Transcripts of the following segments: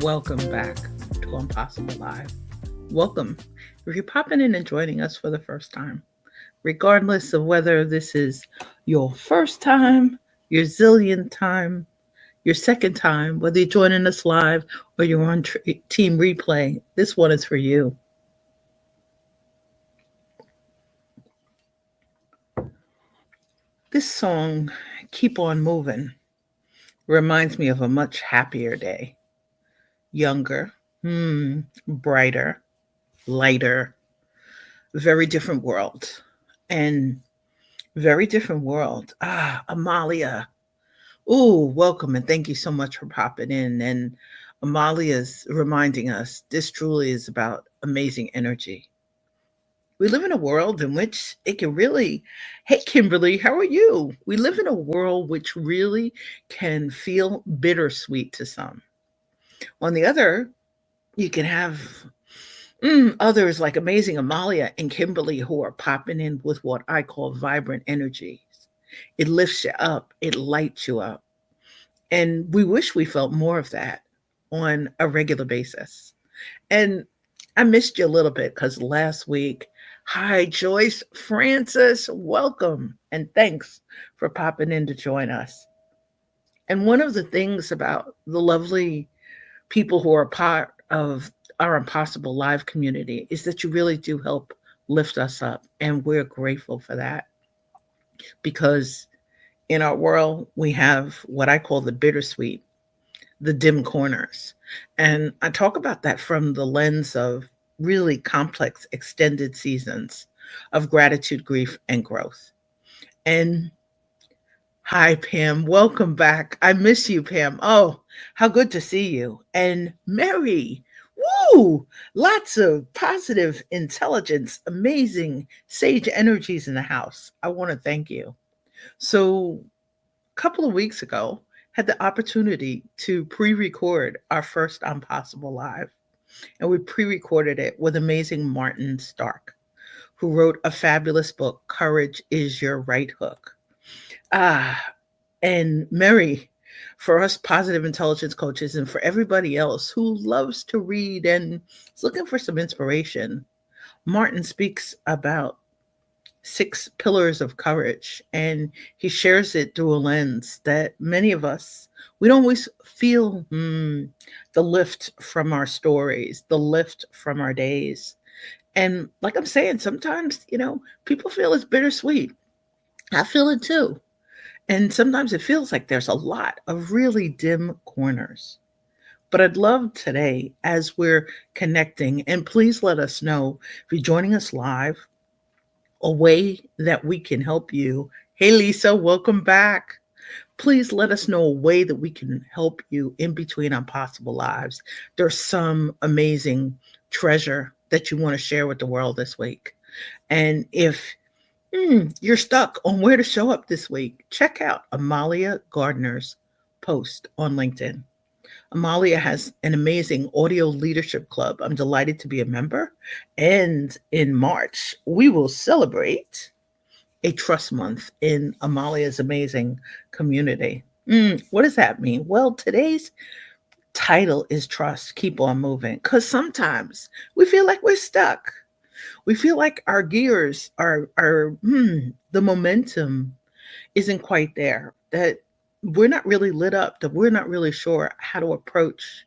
welcome back to I'mPossible Live. Welcome. If you're popping in and joining us for the first time, regardless of whether this is your first time, your zillionth time, your second time, whether you're joining us live or you're on team replay, this one is for you. This song, Keep On Moving, reminds me of a much happier day. Younger, brighter, lighter, very different world. And very different world. Amalia. Ooh, welcome and thank you so much for popping in. And Amalia's reminding us this truly is about amazing energy. We live in a world in which it can really, hey, Kimberly, how are you? We live in a world which really can feel bittersweet to some. On the other, you can have others like amazing Amalia and Kimberly who are popping in with what I call vibrant energies. It lifts you up, it lights you up. And we wish we felt more of that on a regular basis. And I missed you a little bit because last week, hi, Joyce Francis, welcome. And thanks for popping in to join us. And one of the things about the lovely people who are part of our I'mPossible Live community is that you really do help lift us up. And we're grateful for that because in our world, we have what I call the bittersweet, the dim corners. And I talk about that from the lens of really complex, extended seasons of gratitude, grief, and growth. And hi, Pam. Welcome back. I miss you, Pam. Oh, how good to see you. And Mary, woo! Lots of positive intelligence, amazing sage energies in the house. I want to thank you. So, a couple of weeks ago, had the opportunity to pre-record our first I'mPossible Live. And we pre-recorded it with amazing Martin Stark, who wrote a fabulous book, Courage is Your Right Hook. And Mary, for us positive intelligence coaches and for everybody else who loves to read and is looking for some inspiration, Martin speaks about 6 pillars of courage, and he shares it through a lens that many of us, we don't always feel the lift from our stories, the lift from our days. And like I'm saying, sometimes, people feel it's bittersweet. I feel it too. And sometimes it feels like there's a lot of really dim corners. But I'd love today, as we're connecting, and please let us know if you're joining us live, a way that we can help you. Hey, Lisa, welcome back. Please let us know a way that we can help you in between I'mPossible Lives. There's some amazing treasure that you want to share with the world this week. And if you're stuck on where to show up this week, check out Amalia Gardner's post on LinkedIn. Amalia has an amazing audio leadership club. I'm delighted to be a member. And in March, we will celebrate a trust month in Amalia's amazing community. What does that mean? Well, today's title is Trust, Keep On Moving. Because sometimes we feel like we're stuck. We feel like our gears the momentum isn't quite there, that we're not really lit up, that we're not really sure how to approach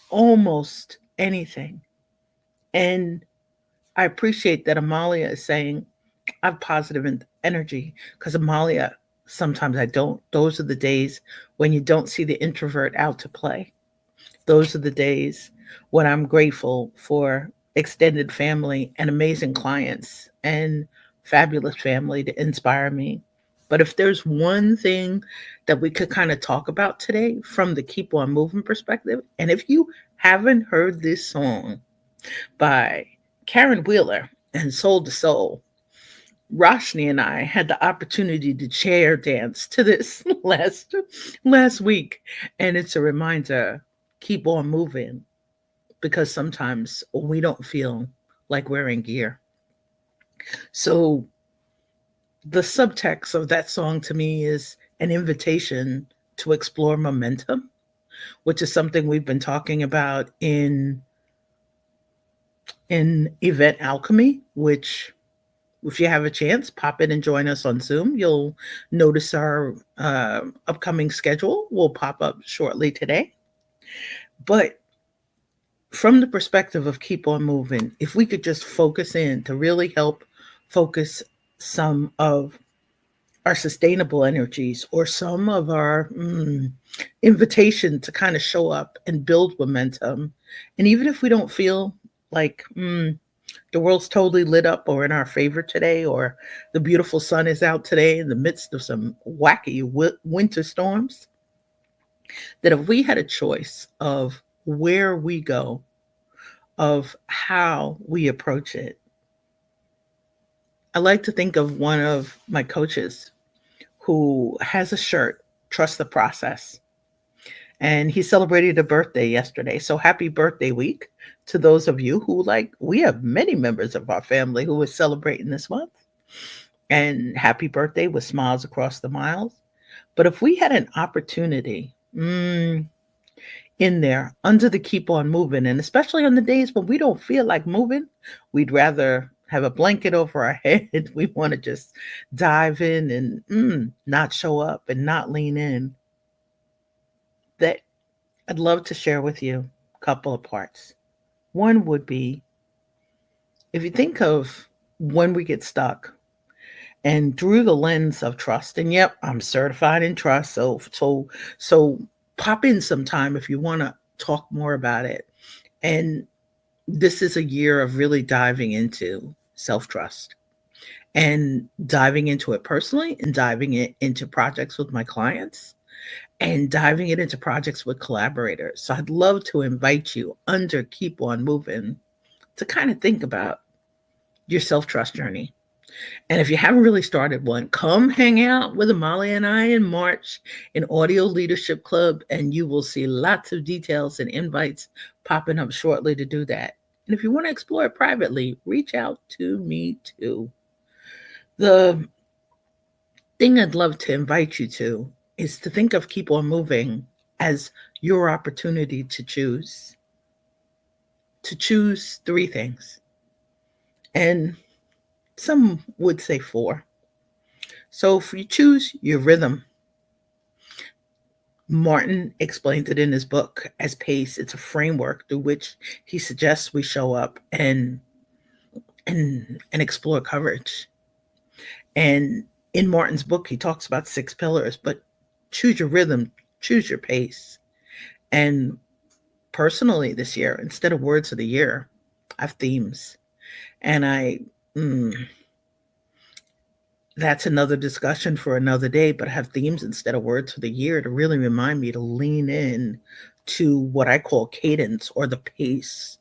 almost anything. And I appreciate that Amalia is saying I have positive energy because Amalia, sometimes I don't. Those are the days when you don't see the introvert out to play. Those are the days when I'm grateful for extended family and amazing clients and fabulous family to inspire me. But if there's one thing that we could kind of talk about today from the Keep On Moving perspective, and if you haven't heard this song by Karen Wheeler and Soul to Soul, Roshni and I had the opportunity to chair dance to this last week. And it's a reminder, keep on moving, because sometimes we don't feel like we're in gear. So the subtext of that song to me is an invitation to explore momentum, which is something we've been talking about in Event Alchemy, which if you have a chance, pop in and join us on Zoom. You'll notice our upcoming schedule will pop up shortly today. But from the perspective of keep on moving, if we could just focus in to really help focus some of our sustainable energies or some of our invitation to kind of show up and build momentum. And even if we don't feel like the world's totally lit up or in our favor today, or the beautiful sun is out today in the midst of some wacky winter storms, that if we had a choice of where we go, of how we approach it, I like to think of one of my coaches who has a shirt, Trust the Process. And he celebrated a birthday yesterday. So happy birthday week to those of you who, like, we have many members of our family who are celebrating this month. And happy birthday with smiles across the miles. But if we had an opportunity in there under the keep on moving, and especially on the days when we don't feel like moving, we'd rather have a blanket over our head. We want to just dive in and not show up and not lean in. That I'd love to share with you a couple of parts. One would be, if you think of when we get stuck and through the lens of trust, and yep, I'm certified in trust. So pop in sometime if you want to talk more about it. And this is a year of really diving into self-trust and diving into it personally and diving it into projects with my clients and diving it into projects with collaborators. So I'd love to invite you under Keep On Moving to kind of think about your self-trust journey. And if you haven't really started one, come hang out with Amali and I in March in Audio Leadership Club, and you will see lots of details and invites popping up shortly to do that. And if you want to explore it privately, reach out to me too. The thing I'd love to invite you to is to think of Keep On Moving as your opportunity to choose three things. And some would say four. So if you choose your rhythm, Martin explains it in his book as pace. It's a framework through which he suggests we show up and explore coverage. And in Martin's book, he talks about 6 pillars, but choose your rhythm, choose your pace. And personally this year, instead of words of the year, I have themes. And that's another discussion for another day, but I have themes instead of words of the year to really remind me to lean in to what I call cadence or the pace,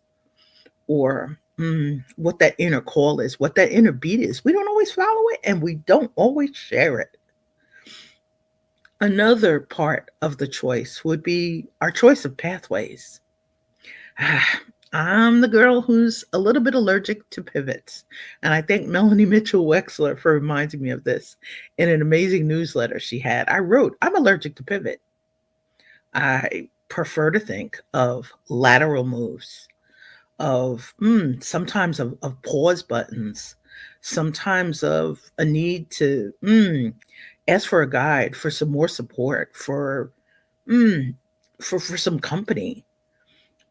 or what that inner call is, what that inner beat is. We don't always follow it and we don't always share it. Another part of the choice would be our choice of pathways. I'm the girl who's a little bit allergic to pivots. And I thank Melanie Mitchell Wexler for reminding me of this in an amazing newsletter she had. I wrote, I'm allergic to pivot. I prefer to think of lateral moves, of sometimes of pause buttons, sometimes of a need to ask for a guide, for some more support, for some company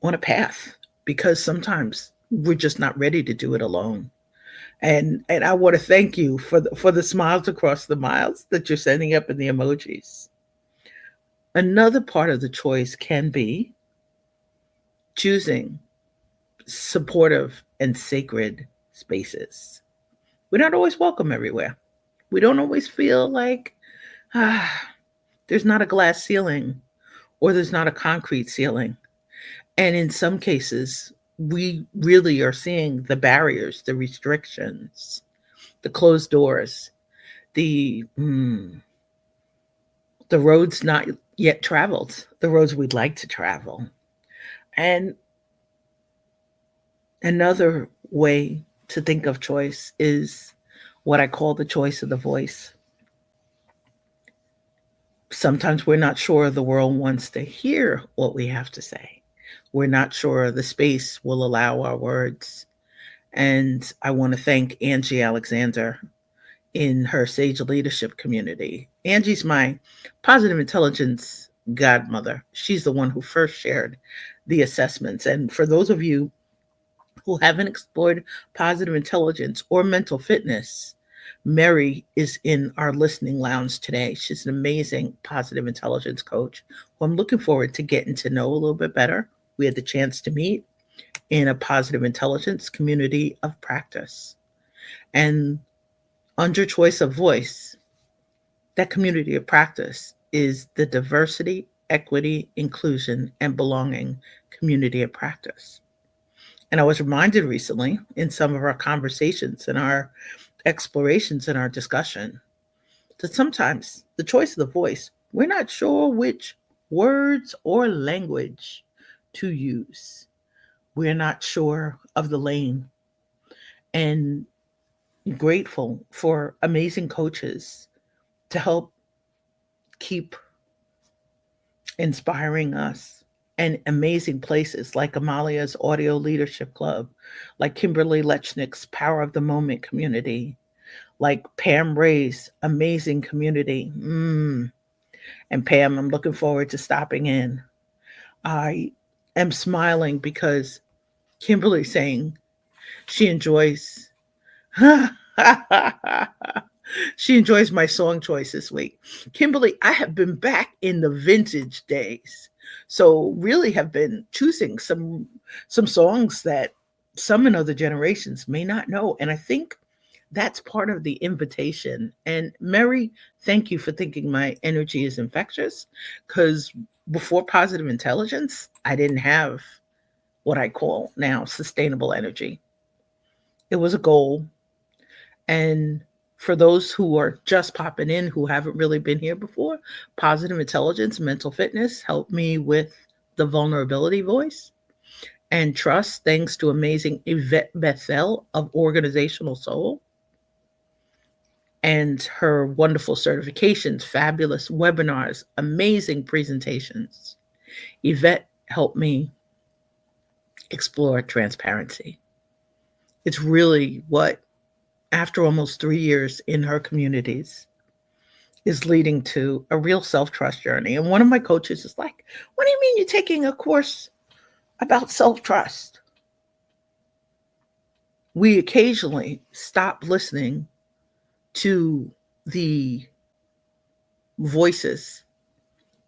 on a path, because sometimes we're just not ready to do it alone. And I want to thank you for the smiles across the miles that you're sending up in the emojis. Another part of the choice can be choosing supportive and sacred spaces. We're not always welcome everywhere. We don't always feel like there's not a glass ceiling or there's not a concrete ceiling. And in some cases, we really are seeing the barriers, the restrictions, the closed doors, the roads not yet traveled, the roads we'd like to travel. And another way to think of choice is what I call the choice of the voice. Sometimes we're not sure the world wants to hear what we have to say. We're not sure the space will allow our words. And I want to thank Angie Alexander in her Sage Leadership community. Angie's my positive intelligence godmother. She's the one who first shared the assessments. And for those of you who haven't explored positive intelligence or mental fitness, Mary is in our listening lounge today. She's an amazing positive intelligence coach who I'm looking forward to getting to know a little bit better. We had the chance to meet in a positive intelligence community of practice. And under choice of voice, that community of practice is the diversity, equity, inclusion, and belonging community of practice. And I was reminded recently in some of our conversations and our explorations in our discussion that sometimes the choice of the voice, we're not sure which words or language to use. We're not sure of the lane, and grateful for amazing coaches to help keep inspiring us, and amazing places like Amalia's Audio Leadership Club, like Kimberly Lechnick's Power of the Moment community, like Pam Ray's amazing community. And Pam, I'm looking forward to stopping in. I am smiling because Kimberly's saying she enjoys she enjoys my song choice this week. Kimberly, I have been back in the vintage days. So really have been choosing some songs that some in other generations may not know. And I think that's part of the invitation. And Mary, thank you for thinking my energy is infectious, because before positive intelligence, I didn't have what I call now sustainable energy. It was a goal. And for those who are just popping in who haven't really been here before, positive intelligence, mental fitness helped me with the vulnerability voice and trust, thanks to amazing Yvette Bethel of Organizational Soul and her wonderful certifications, fabulous webinars, amazing presentations. Yvette helped me explore transparency. It's really what, after almost 3 years in her communities, is leading to a real self-trust journey. And one of my coaches is like, what do you mean you're taking a course about self-trust? We occasionally stop listening to the voices.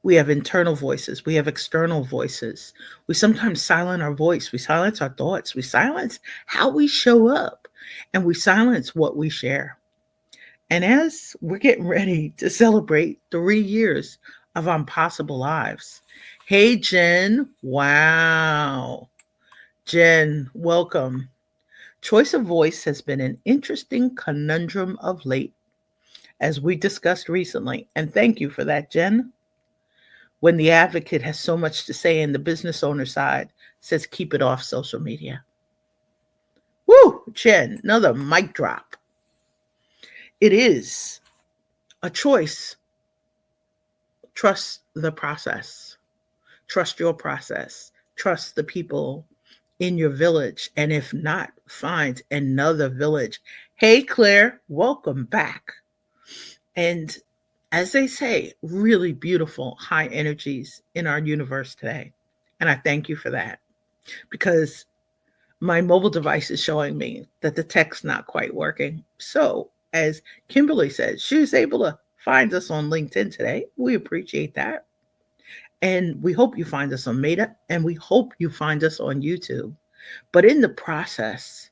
We have internal voices. We have external voices. We sometimes silence our voice. We silence our thoughts. We silence how we show up. And we silence what we share. And as we're getting ready to celebrate 3 years of I'mPossible Lives, hey, Jen. Wow. Jen, welcome. Choice of voice has been an interesting conundrum of late, as we discussed recently. And thank you for that, Jen. When the advocate has so much to say and the business owner side says keep it off social media. Woo, Jen, another mic drop. It is a choice. Trust the process. Trust your process. Trust the people in your village. And if not, find another village. Hey, Claire, welcome back. And as they say, really beautiful high energies in our universe today. And I thank you for that, because my mobile device is showing me that the tech's not quite working. So, as Kimberly said, she was able to find us on LinkedIn today. We appreciate that. And we hope you find us on Meta, and we hope you find us on YouTube. But in the process,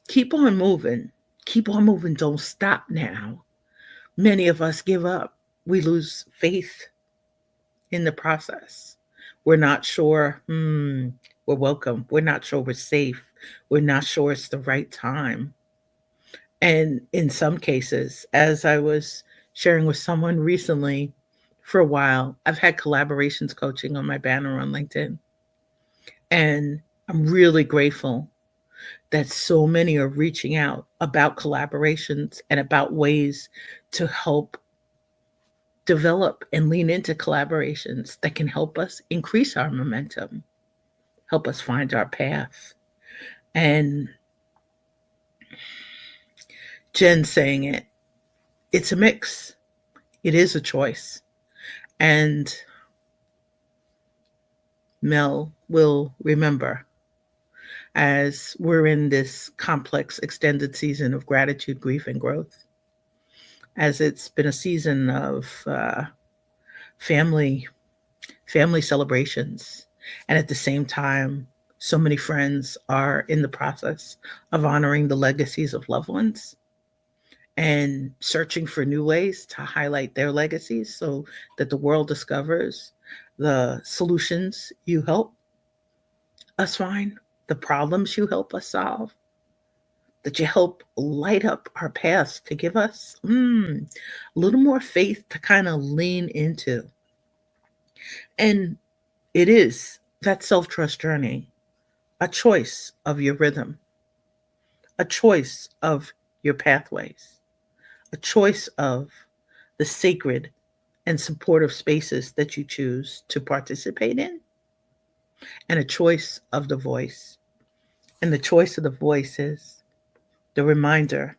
keep on moving. Keep on moving. Don't stop now. Many of us give up. We lose faith in the process. We're not sure, we're welcome. We're not sure we're safe. We're not sure it's the right time. And in some cases, as I was sharing with someone recently, for a while, I've had collaborations coaching on my banner on LinkedIn. And I'm really grateful that so many are reaching out about collaborations and about ways to help develop and lean into collaborations that can help us increase our momentum, help us find our path. And Jen saying it, it's a mix. It is a choice. And Mel will remember as we're in this complex, extended season of gratitude, grief, and growth, as it's been a season of family family celebrations, and at the same time, so many friends are in the process of honoring the legacies of loved ones and searching for new ways to highlight their legacies so that the world discovers the solutions you help us find, the problems you help us solve, that you help light up our paths to give us a little more faith to kind of lean into. And it is that self trust journey, a choice of your rhythm, a choice of your pathways, a choice of the sacred and supportive spaces that you choose to participate in, and a choice of the voice. And the choice of the voice is the reminder: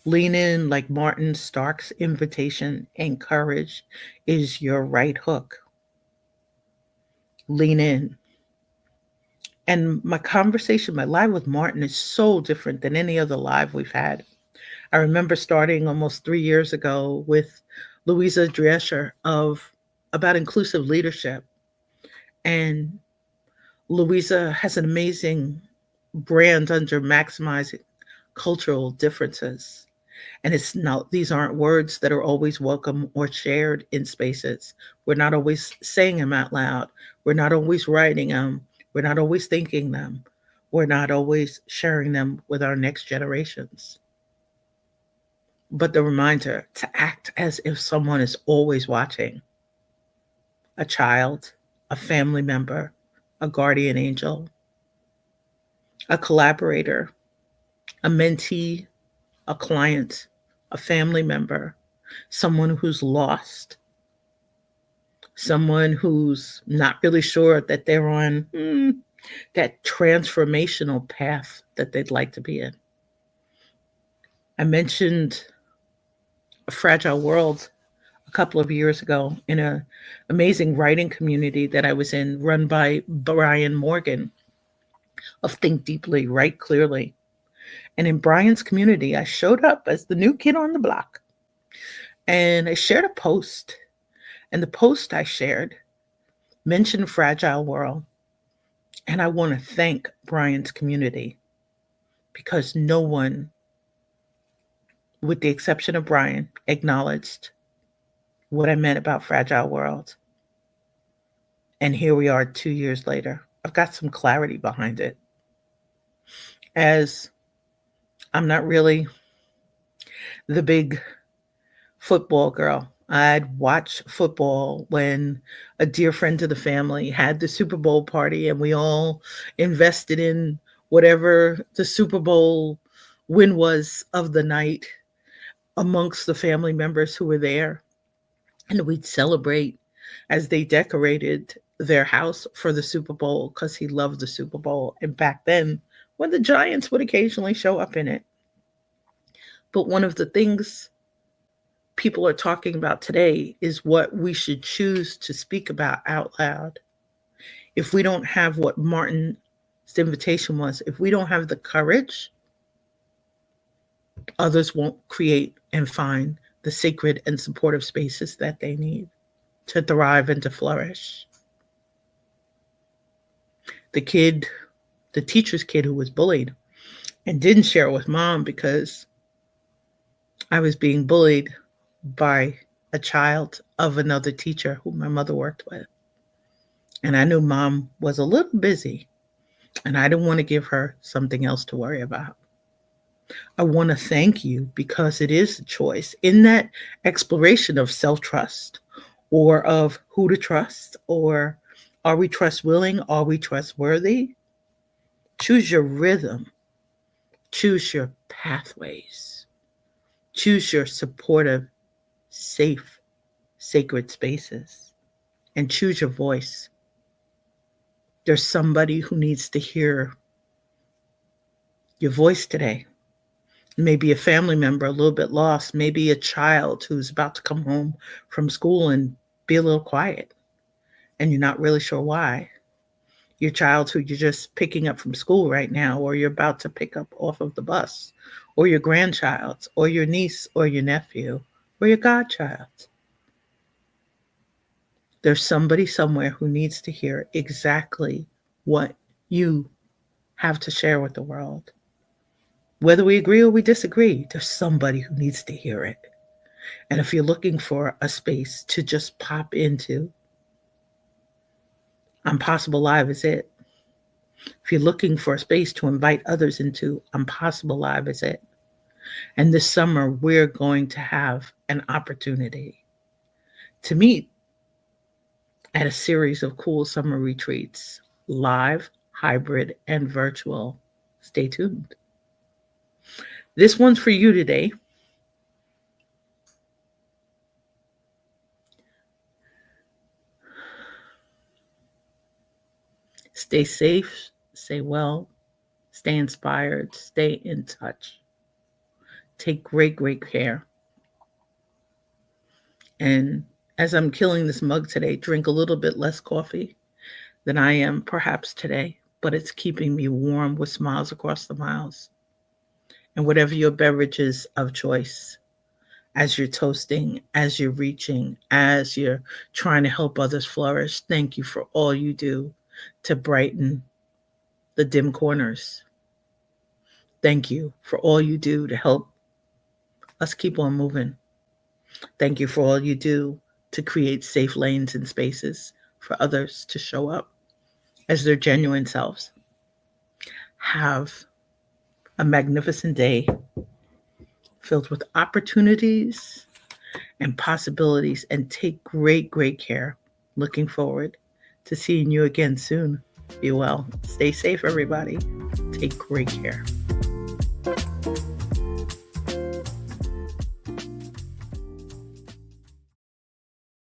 lean in like Martin Stark's invitation, and courage is your right hook. Lean in. And my conversation, my live with Martin is so different than any other live we've had. I remember starting almost 3 years ago with Louisa Drescher of about inclusive leadership. And Louisa has an amazing brand under maximizing cultural differences. And it's not, these aren't words that are always welcome or shared in spaces. We're not always saying them out loud. We're not always writing them. We're not always thinking them. We're not always sharing them with our next generations. But the reminder to act as if someone is always watching: a child, a family member, a guardian angel, a collaborator, a mentee, a client, a family member, someone who's lost, someone who's not really sure that they're on that transformational path that they'd like to be in. I mentioned A Fragile World a couple of years ago in an amazing writing community that I was in, run by Brian Morgan of Think Deeply, Write Clearly. And in Brian's community, I showed up as the new kid on the block. And I shared a post. And the post I shared mentioned Fragile World. And I want to thank Brian's community, because no one, with the exception of Brian, acknowledged what I meant about Fragile World. And here we are 2 years later. I've got some clarity behind it. As I'm not really the big football girl. I'd watch football when a dear friend of the family had the Super Bowl party and we all invested in whatever the Super Bowl win was of the night amongst the family members who were there. And we'd celebrate as they decorated their house for the Super Bowl, because he loved the Super Bowl. And back then, when the Giants would occasionally show up in it. But one of the things people are talking about today is what we should choose to speak about out loud. If we don't have what Martin's invitation was, if we don't have the courage, others won't create and find the sacred and supportive spaces that they need to thrive and to flourish. The teacher's kid who was bullied and didn't share it with mom because I was being bullied by a child of another teacher who my mother worked with. And I knew mom was a little busy, and I didn't want to give her something else to worry about. I want to thank you, because it is a choice in that exploration of self-trust, or of who to trust, or are we trust willing? Are we trustworthy? Choose your rhythm. Choose your pathways. Choose your supportive, safe sacred spaces, and choose your voice. There's somebody who needs to hear your voice today. Maybe a family member a little bit lost, maybe a child who's about to come home from school and be a little quiet, and you're not really sure why. Your child who you're just picking up from school right now, or you're about to pick up off of the bus, or your grandchild, or your niece, or your nephew, or your godchild. There's somebody somewhere who needs to hear exactly what you have to share with the world. Whether we agree or we disagree, there's somebody who needs to hear it. And if you're looking for a space to just pop into, I'mPossible Live is it. If you're looking for a space to invite others into, I'mPossible Live is it. And this summer, we're going to have an opportunity to meet at a series of cool summer retreats, live, hybrid, and virtual. Stay tuned. This one's for you today. Stay safe, stay well, stay inspired, stay in touch. Take great, great care. And as I'm killing this mug today, drink a little bit less coffee than I am perhaps today, but it's keeping me warm with smiles across the miles. And whatever your beverage is of choice, as you're toasting, as you're reaching, as you're trying to help others flourish, thank you for all you do to brighten the dim corners. Thank you for all you do to help us keep on moving. Thank you for all you do to create safe lanes and spaces for others to show up as their genuine selves. Have a magnificent day filled with opportunities and possibilities, and take great, great care. Looking forward to seeing you again soon. Be well. Stay safe, everybody. Take great care.